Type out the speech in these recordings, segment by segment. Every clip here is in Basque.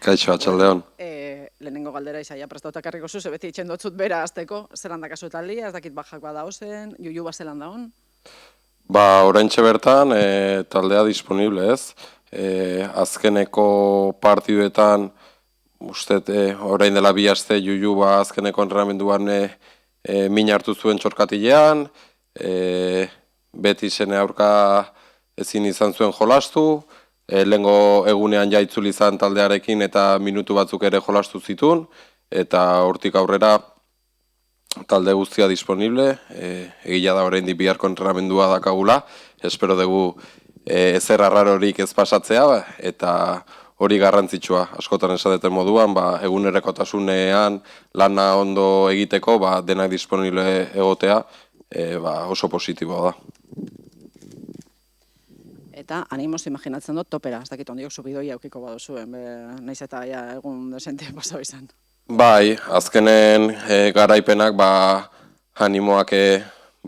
Kaixo, atxaldeon. Lehenengo galdera izaia prestauta karriko zu, beti itxen dotzut bera azteko, zelan dakazu taldia, ez dakit bajak bada ozen, juju bazelan daun? Oraintxe bertan, taldea disponible ez. Azkeneko partiduetan, ustet, orain dela bi aste juju azkeneko entrenamenduan min hartu zuen txorkatilean, beti zene aurka ezin izan zuen jolastu, lehengo egunean jaitzul izan taldearekin eta minutu batzuk ere jolastu zitun, eta hortik aurrera talde guztia disponible, egia da oraindik biharko entrenamendua dakagula, espero dugu ezer arrarorik ez pasatzea, eta hori garrantzitsua, askotan esadeten moduan, egunerokotasunean lana ondo egiteko, denak disponible egotea, oso positiboa da. Eta animoz imaginatzen dut topera, ez dakit ondiok subidoia aukiko baduzuen, naiz eta egun desente pasau izan. Bai, azkenen garaipenak animoak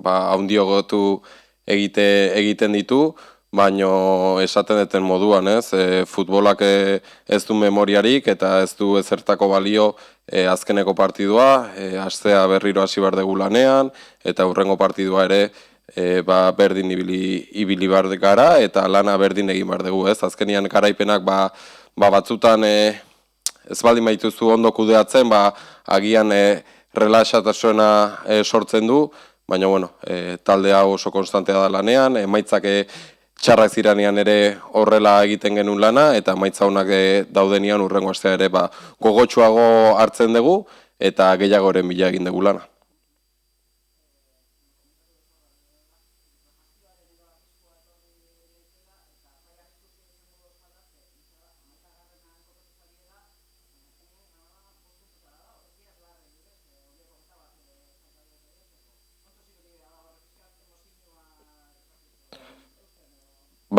haundiogotu egiten ditu, baino esaten duten moduan, ez? Futbolak ez du memoriarik eta ez du ezertako balio azkeneko partidua, astea berriro hasi behar dugu lanean, eta hurrengo partidua ere berdin ibili behar gara eta lana berdin egin behar dugu, ez? Azkenian garaipenak batzutan ez baldin baituzu ondo kudeatzen, agian relaxatasuna sortzen du, baina talde hau oso konstantea da lanean, emaitzak txarrak ziranean ere horrela egiten genuen lana, eta emaitza honak daudenean hurrengo astea ere gogotsuago hartzen dugu, eta gehiagoren bila egin dugu lana.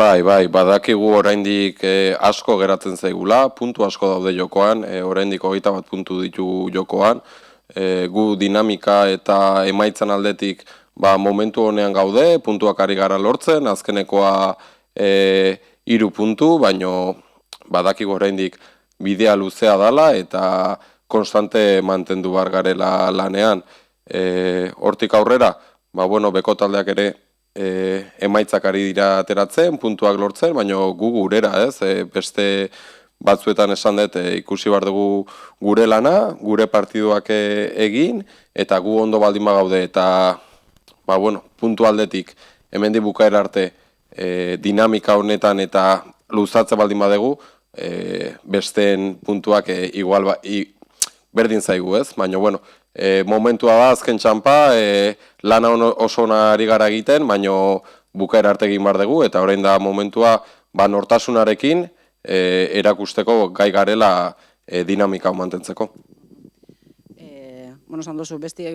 Bai, badakigu oraindik asko geratzen zaigula, puntu asko daude jokoan, oraindik 21 puntu ditu jokoan. Gu dinamika eta emaitzan aldetik momentu honean gaude, puntuak ari gara lortzen, azkenekoa 3 puntu, baino badakigu oraindik bidea luzea dala eta konstante mantendu behar garela lanean. Hortik aurrera, beko taldeak ere emaitzak ari dira ateratzen, puntuak lortzen, baina gu gurera, ez? Beste batzuetan esan dut ikusi behar dugu gure lana, gure partiduak egin, eta gu ondo baldin bagaude, eta puntu aldetik hemendik bukaera arte dinamika honetan eta luzatze baldin badugu, besteen puntuak igual berdin zaigu, ez? Baina, momentua da azken txanpa, lana oso ari gara egiten, baina bukaera arte egin behar dugu, eta orain da momentua nortasunarekin erakusteko gai garela dinamika mantentzeko. Esan duzu, bestiek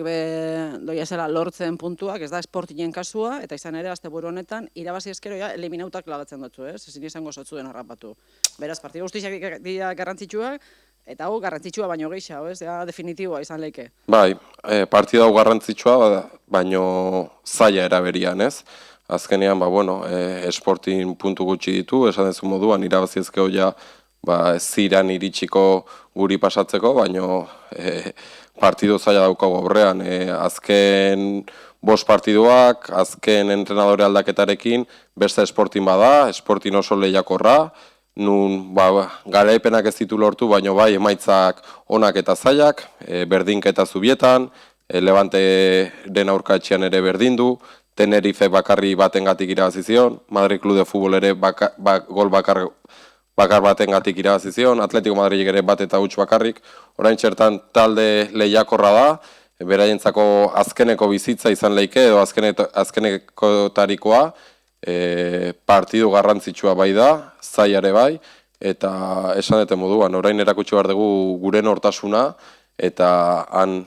doia zela lortzen puntuak, ez da Sportingen kasua, eta izan ere, asteburu honetan, irabazi eskero eliminautak lagatzen dutzu, ez? Ezin izango zotzuen harrapatu. Beraz, partidu guztiak dira garrantzitsuak, eta hau garrantzitsua baino gehiago, ez? Definitiboa izan leike. Bai, partida hau garrantzitsua, baino zaila eraberian, ez? Azkenean, Sporting puntu gutxi ditu, esan dezu moduan, irabazi ezkeo ziran iritsiko guri pasatzeko, baino partidu zaila daukagu aurrean. Azken 5 partiduak, azken entrenadore aldaketarekin, beste Sporting bada, Sporting oso lehiakorra, nun garaipenak ez ditu lortu, baina emaitzak onak eta zailak, berdinketa zubietan, Levanteren aurka etxean ere berdindu, Tenerife bakarri batengatik irabazi zion, Madrid Club de Fútbol ere gol bakar batengatik irabazi zion, Atletico Madrid ere bat eta huts bakarrik. Orain txertan talde lehiakorra da, beraientzako azkeneko bizitza izan leike edo azkenekotarikoa, partidu garrantzitsua bai da, zailare bai, eta esan dute moduan, orain erakutsi behar dugu gure nortasuna, eta han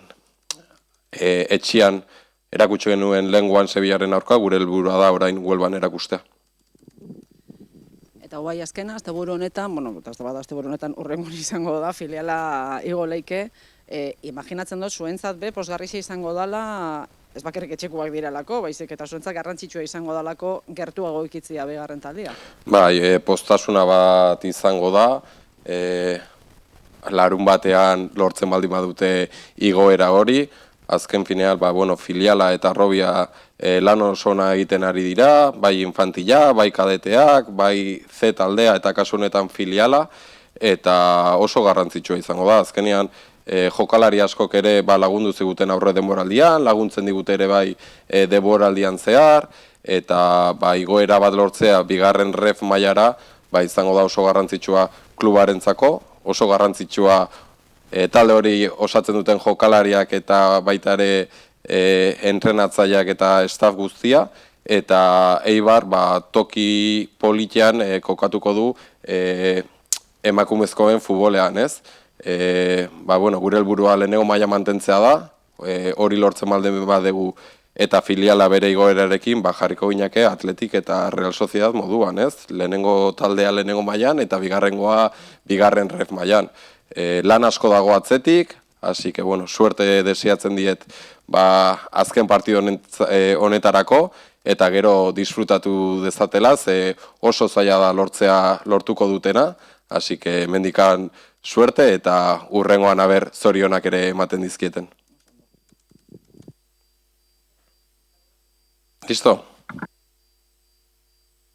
etxian erakutsi genuen lehenguan Sevillaren aurka, gure helburua da orain Huelvan erakustea. Eta bai azkena, asteburu honetan, asteburu honetan urrengon izango da, filiala igo leike, imaginatzen dut, zuentzat posgarrixa izango dala, ez bakarrik etxekuak direlako, baizik eta zuentzat garrantzitsua izango dalako gertuago ikitzia bigarren taldia. Bai, postasuna bat izango da, larun batean lortzen baldin badute igoera hori, azken finean, filiala eta arrobia lan oso ona egiten ari dira, bai infantila, bai kadeteak, bai Z taldea eta kasu honetan filiala, eta oso garrantzitsua izango da. Azkenean, jokalari askok ere lagundu ziguten aurre denboraldian, laguntzen digute ere bai denboraldian zehar, eta igoera bat lortzea bigarren ref mailara, izango da oso garrantzitsua klubarentzako, oso garrantzitsua talde hori osatzen duten jokalariak eta baita ere entrenatzaileak eta staff guztia, eta Eibar toki politean kokatuko du emakumezkoen futbolean, ez? Gure helburua lehenengo maila mantentzea da, hori lortzen baldin badegu eta filiala bere igoerarekin jarriko ginake Atletik eta Real Sociedad moduan, ez? Lehenengo taldea lehenengo mailan eta bigarrengoa bigarren ref mailan. Lan asko dago atzetik, hasi que, suerte desiatzen diet azken partido honetarako, eta gero disfrutatu dezatela, ze oso zaila da lortuko dutena, hasi que mendikan suerte eta hurrengoan zorionak ere ematen dizkieten. Listo?